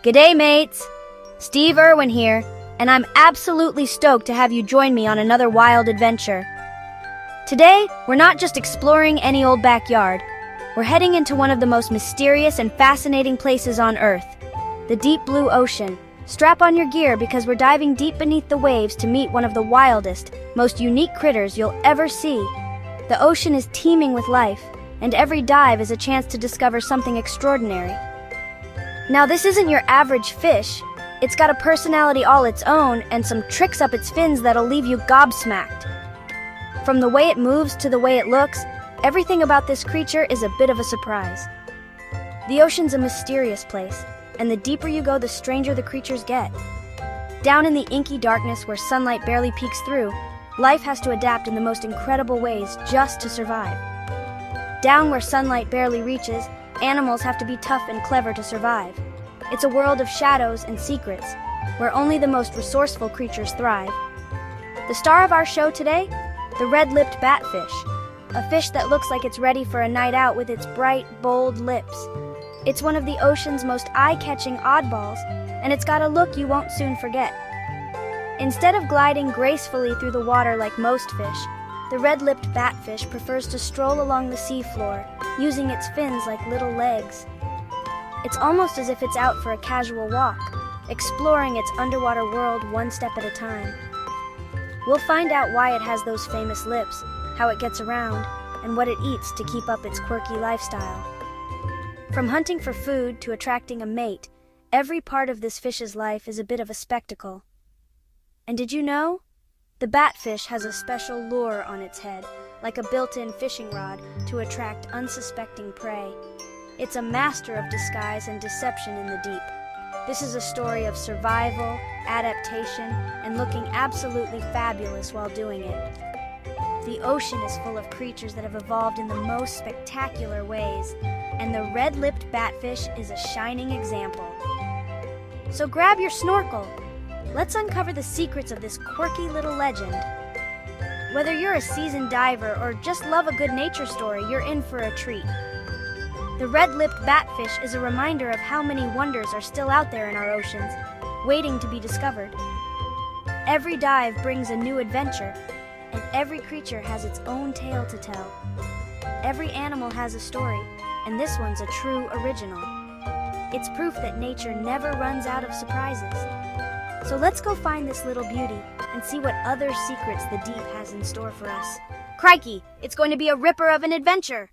G'day, mates! Steve Irwin here, and I'm absolutely stoked to have you join me on another wild adventure. Today, we're not just exploring any old backyard. We're heading into one of the most mysterious and fascinating places on Earth, the deep blue ocean. Strap on your gear because we're diving deep beneath the waves to meet one of the wildest, most unique critters you'll ever see. The ocean is teeming with life, and every dive is a chance to discover something extraordinary. Now, this isn't your average fish. It's got a personality all its own and some tricks up its fins that'll leave you gobsmacked. From the way it moves to the way it looks, everything about this creature is a bit of a surprise. The ocean's a mysterious place, and the deeper you go, the stranger the creatures get. Down in the inky darkness where sunlight barely peeks through, life has to adapt in the most incredible ways just to survive. Down where sunlight barely reaches, animals have to be tough and clever to survive. It's a world of shadows and secrets, where only the most resourceful creatures thrive. The star of our show today? The red-lipped batfish, a fish that looks like it's ready for a night out with its bright, bold lips. It's one of the ocean's most eye-catching oddballs, and it's got a look you won't soon forget. Instead of gliding gracefully through the water like most fish, the red-lipped batfish prefers to stroll along the seafloor, using its fins like little legs. It's almost as if it's out for a casual walk, exploring its underwater world one step at a time. We'll find out why it has those famous lips, how it gets around, and what it eats to keep up its quirky lifestyle. From hunting for food to attracting a mate, every part of this fish's life is a bit of a spectacle. And did you know? The batfish has a special lure on its head, like a built-in fishing rod, to attract unsuspecting prey. It's a master of disguise and deception in the deep. This is a story of survival, adaptation, and looking absolutely fabulous while doing it. The ocean is full of creatures that have evolved in the most spectacular ways, and the red-lipped batfish is a shining example. So grab your snorkel. Let's uncover the secrets of this quirky little legend. Whether you're a seasoned diver or just love a good nature story, you're in for a treat. The red-lipped batfish is a reminder of how many wonders are still out there in our oceans, waiting to be discovered. Every dive brings a new adventure, and every creature has its own tale to tell. Every animal has a story, and this one's a true original. It's proof that nature never runs out of surprises. So let's go find this little beauty and see what other secrets the deep has in store for us. Crikey, it's going to be a ripper of an adventure!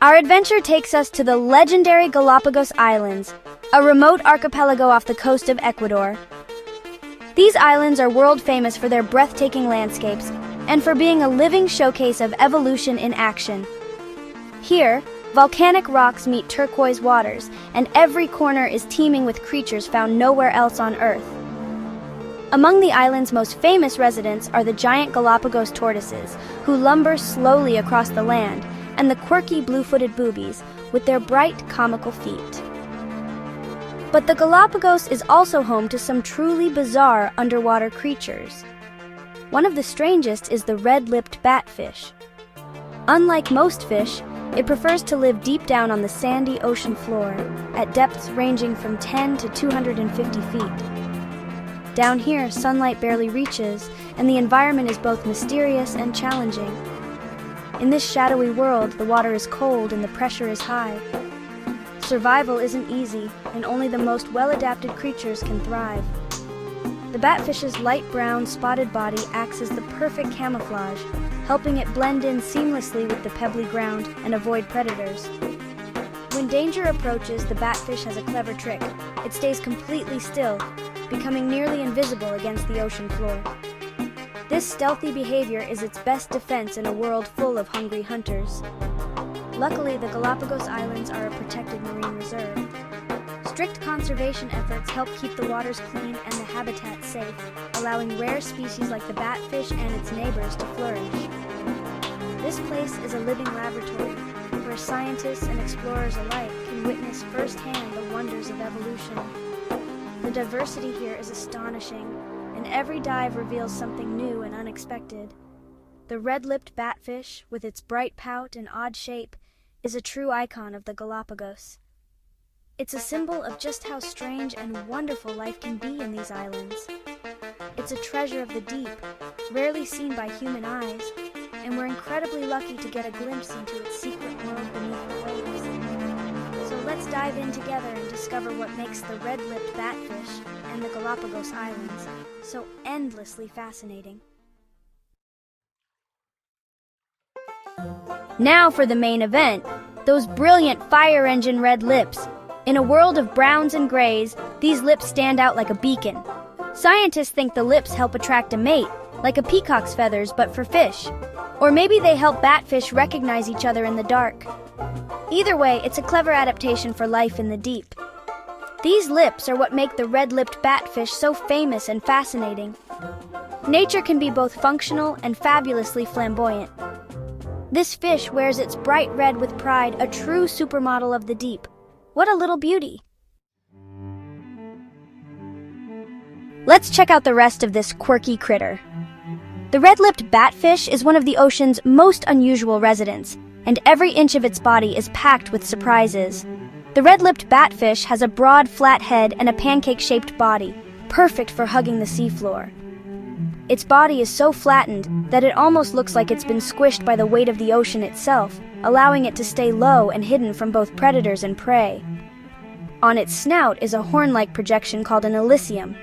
Our adventure takes us to the legendary Galapagos Islands, a remote archipelago off the coast of Ecuador. These islands are world famous for their breathtaking landscapes and for being a living showcase of evolution in action. Here, volcanic rocks meet turquoise waters, and every corner is teeming with creatures found nowhere else on Earth. Among the island's most famous residents are the giant Galapagos tortoises, who lumber slowly across the land, and the quirky blue-footed boobies, with their bright, comical feet. But the Galapagos is also home to some truly bizarre underwater creatures. One of the strangest is the red-lipped batfish. Unlike most fish, it prefers to live deep down on the sandy ocean floor, at depths ranging from 10 to 250 feet. Down here, sunlight barely reaches, and the environment is both mysterious and challenging. In this shadowy world, the water is cold and the pressure is high. Survival isn't easy, and only the most well-adapted creatures can thrive. The batfish's light brown, spotted body acts as the perfect camouflage, helping it blend in seamlessly with the pebbly ground and avoid predators. When danger approaches, the batfish has a clever trick. It stays completely still, becoming nearly invisible against the ocean floor. This stealthy behavior is its best defense in a world full of hungry hunters. Luckily, the Galapagos Islands are a protected marine reserve. Strict conservation efforts help keep the waters clean and the habitat safe, allowing rare species like the batfish and its neighbors to flourish. This place is a living laboratory, where scientists and explorers alike can witness firsthand the wonders of evolution. The diversity here is astonishing, and every dive reveals something new and unexpected. The red-lipped batfish, with its bright pout and odd shape, is a true icon of the Galapagos. It's a symbol of just how strange and wonderful life can be in these islands. It's a treasure of the deep, rarely seen by human eyes, and we're incredibly lucky to get a glimpse into its secret world beneath the waves. So let's dive in together and discover what makes the red-lipped batfish and the Galapagos Islands so endlessly fascinating. Now for the main event, those brilliant fire engine red lips. In a world of browns and grays, these lips stand out like a beacon. Scientists think the lips help attract a mate, like a peacock's feathers but for fish. Or maybe they help batfish recognize each other in the dark. Either way, it's a clever adaptation for life in the deep. These lips are what make the red-lipped batfish so famous and fascinating. Nature can be both functional and fabulously flamboyant. This fish wears its bright red with pride, a true supermodel of the deep. What a little beauty! Let's check out the rest of this quirky critter. The red-lipped batfish is one of the ocean's most unusual residents, and every inch of its body is packed with surprises. The red-lipped batfish has a broad, flat head and a pancake-shaped body, perfect for hugging the seafloor. Its body is so flattened that it almost looks like it's been squished by the weight of the ocean itself, allowing it to stay low and hidden from both predators and prey. On its snout is a horn-like projection called an elysium.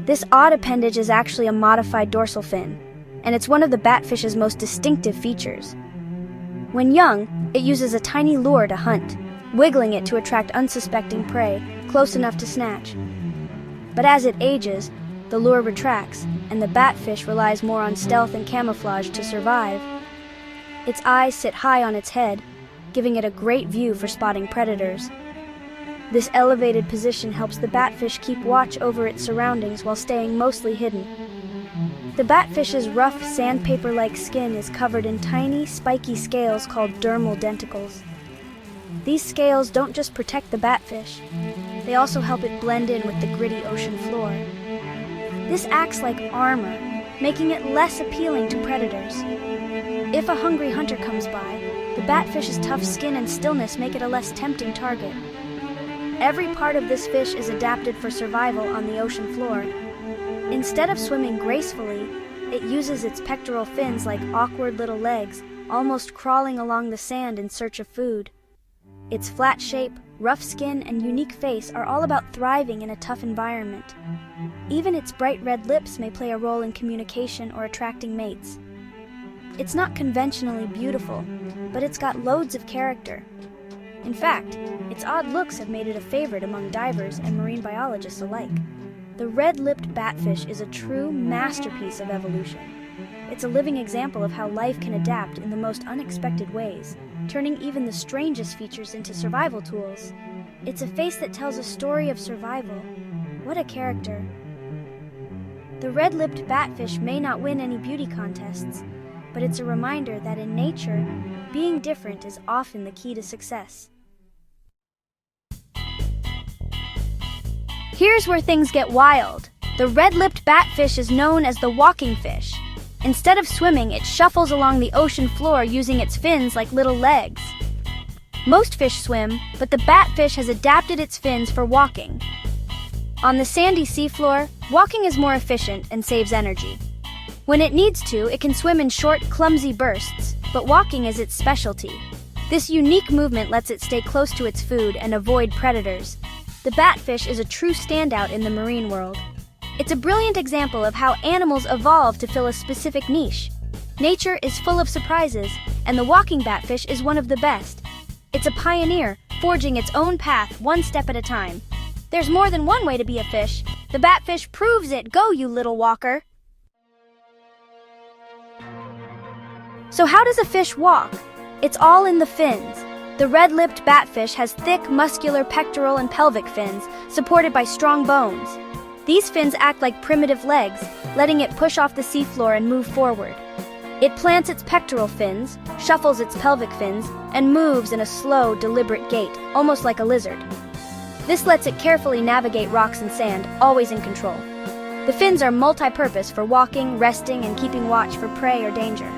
This odd appendage is actually a modified dorsal fin, and it's one of the batfish's most distinctive features. When young, it uses a tiny lure to hunt, wiggling it to attract unsuspecting prey close enough to snatch. But as it ages, the lure retracts, and the batfish relies more on stealth and camouflage to survive. Its eyes sit high on its head, giving it a great view for spotting predators. This elevated position helps the batfish keep watch over its surroundings while staying mostly hidden. The batfish's rough, sandpaper-like skin is covered in tiny, spiky scales called dermal denticles. These scales don't just protect the batfish, they also help it blend in with the gritty ocean floor. This acts like armor, making it less appealing to predators. If a hungry hunter comes by, the batfish's tough skin and stillness make it a less tempting target. Every part of this fish is adapted for survival on the ocean floor. Instead of swimming gracefully, it uses its pectoral fins like awkward little legs, almost crawling along the sand in search of food. Its flat shape, rough skin, and unique face are all about thriving in a tough environment. Even its bright red lips may play a role in communication or attracting mates. It's not conventionally beautiful, but it's got loads of character. In fact, its odd looks have made it a favorite among divers and marine biologists alike. The red-lipped batfish is a true masterpiece of evolution. It's a living example of how life can adapt in the most unexpected ways, turning even the strangest features into survival tools. It's a face that tells a story of survival. What a character. The red-lipped batfish may not win any beauty contests, but it's a reminder that in nature, being different is often the key to success. Here's where things get wild. The red-lipped batfish is known as the walking fish. Instead of swimming, it shuffles along the ocean floor using its fins like little legs. Most fish swim, but the batfish has adapted its fins for walking. On the sandy seafloor, walking is more efficient and saves energy. When it needs to, it can swim in short, clumsy bursts, but walking is its specialty. This unique movement lets it stay close to its food and avoid predators. The batfish is a true standout in the marine world. It's a brilliant example of how animals evolve to fill a specific niche. Nature is full of surprises, and the walking batfish is one of the best. It's a pioneer, forging its own path one step at a time. There's more than one way to be a fish. The batfish proves it. Go, you little walker! So how does a fish walk? It's all in the fins. The red-lipped batfish has thick, muscular pectoral and pelvic fins, supported by strong bones. These fins act like primitive legs, letting it push off the seafloor and move forward. It plants its pectoral fins, shuffles its pelvic fins, and moves in a slow, deliberate gait, almost like a lizard. This lets it carefully navigate rocks and sand, always in control. The fins are multi-purpose for walking, resting, and keeping watch for prey or danger.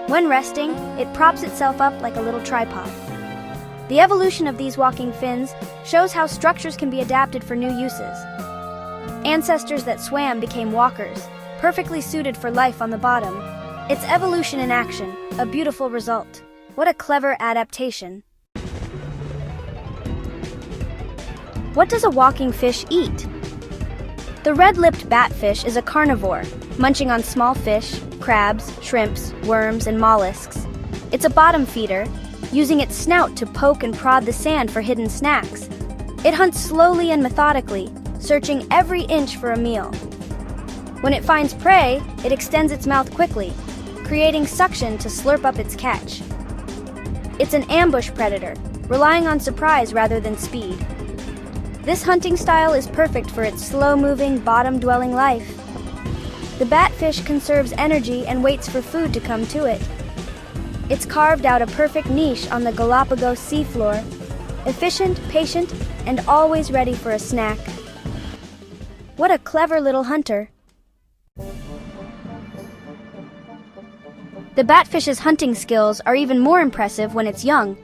When resting, it props itself up like a little tripod. The evolution of these walking fins shows how structures can be adapted for new uses. Ancestors that swam became walkers, perfectly suited for life on the bottom. It's evolution in action, a beautiful result. What a clever adaptation. What does a walking fish eat? The red-lipped batfish is a carnivore, munching on small fish, crabs, shrimps, worms, and mollusks. It's a bottom feeder, using its snout to poke and prod the sand for hidden snacks. It hunts slowly and methodically, searching every inch for a meal. When it finds prey, it extends its mouth quickly, creating suction to slurp up its catch. It's an ambush predator, relying on surprise rather than speed. This hunting style is perfect for its slow-moving, bottom-dwelling life. The batfish conserves energy and waits for food to come to it. It's carved out a perfect niche on the Galapagos seafloor, efficient, patient, and always ready for a snack. What a clever little hunter. The batfish's hunting skills are even more impressive when it's young.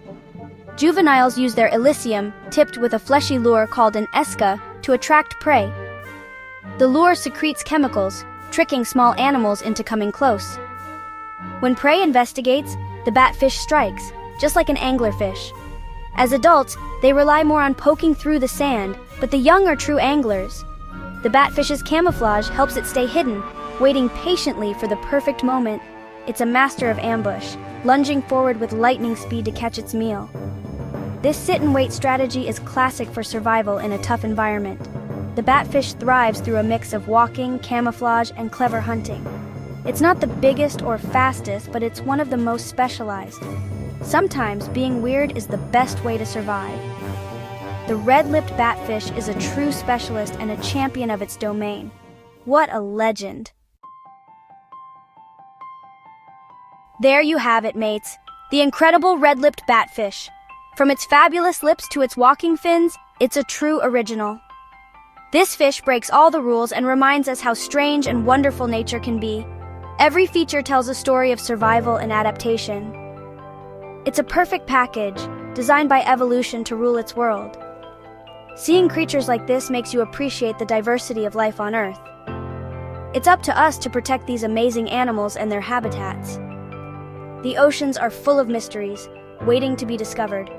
Juveniles use their elysium, tipped with a fleshy lure called an esca, to attract prey. The lure secretes chemicals, tricking small animals into coming close. When prey investigates, the batfish strikes, just like an anglerfish. As adults, they rely more on poking through the sand, but the young are true anglers. The batfish's camouflage helps it stay hidden, waiting patiently for the perfect moment. It's a master of ambush, lunging forward with lightning speed to catch its meal. This sit-and-wait strategy is classic for survival in a tough environment. The batfish thrives through a mix of walking, camouflage, and clever hunting. It's not the biggest or fastest, but it's one of the most specialized. Sometimes being weird is the best way to survive. The red-lipped batfish is a true specialist and a champion of its domain. What a legend! There you have it, mates. The incredible red-lipped batfish. From its fabulous lips to its walking fins, it's a true original. This fish breaks all the rules and reminds us how strange and wonderful nature can be. Every feature tells a story of survival and adaptation. It's a perfect package, designed by evolution to rule its world. Seeing creatures like this makes you appreciate the diversity of life on Earth. It's up to us to protect these amazing animals and their habitats. The oceans are full of mysteries, waiting to be discovered.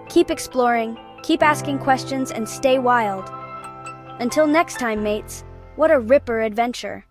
Keep exploring, keep asking questions, and stay wild. Until next time, mates, what a ripper adventure!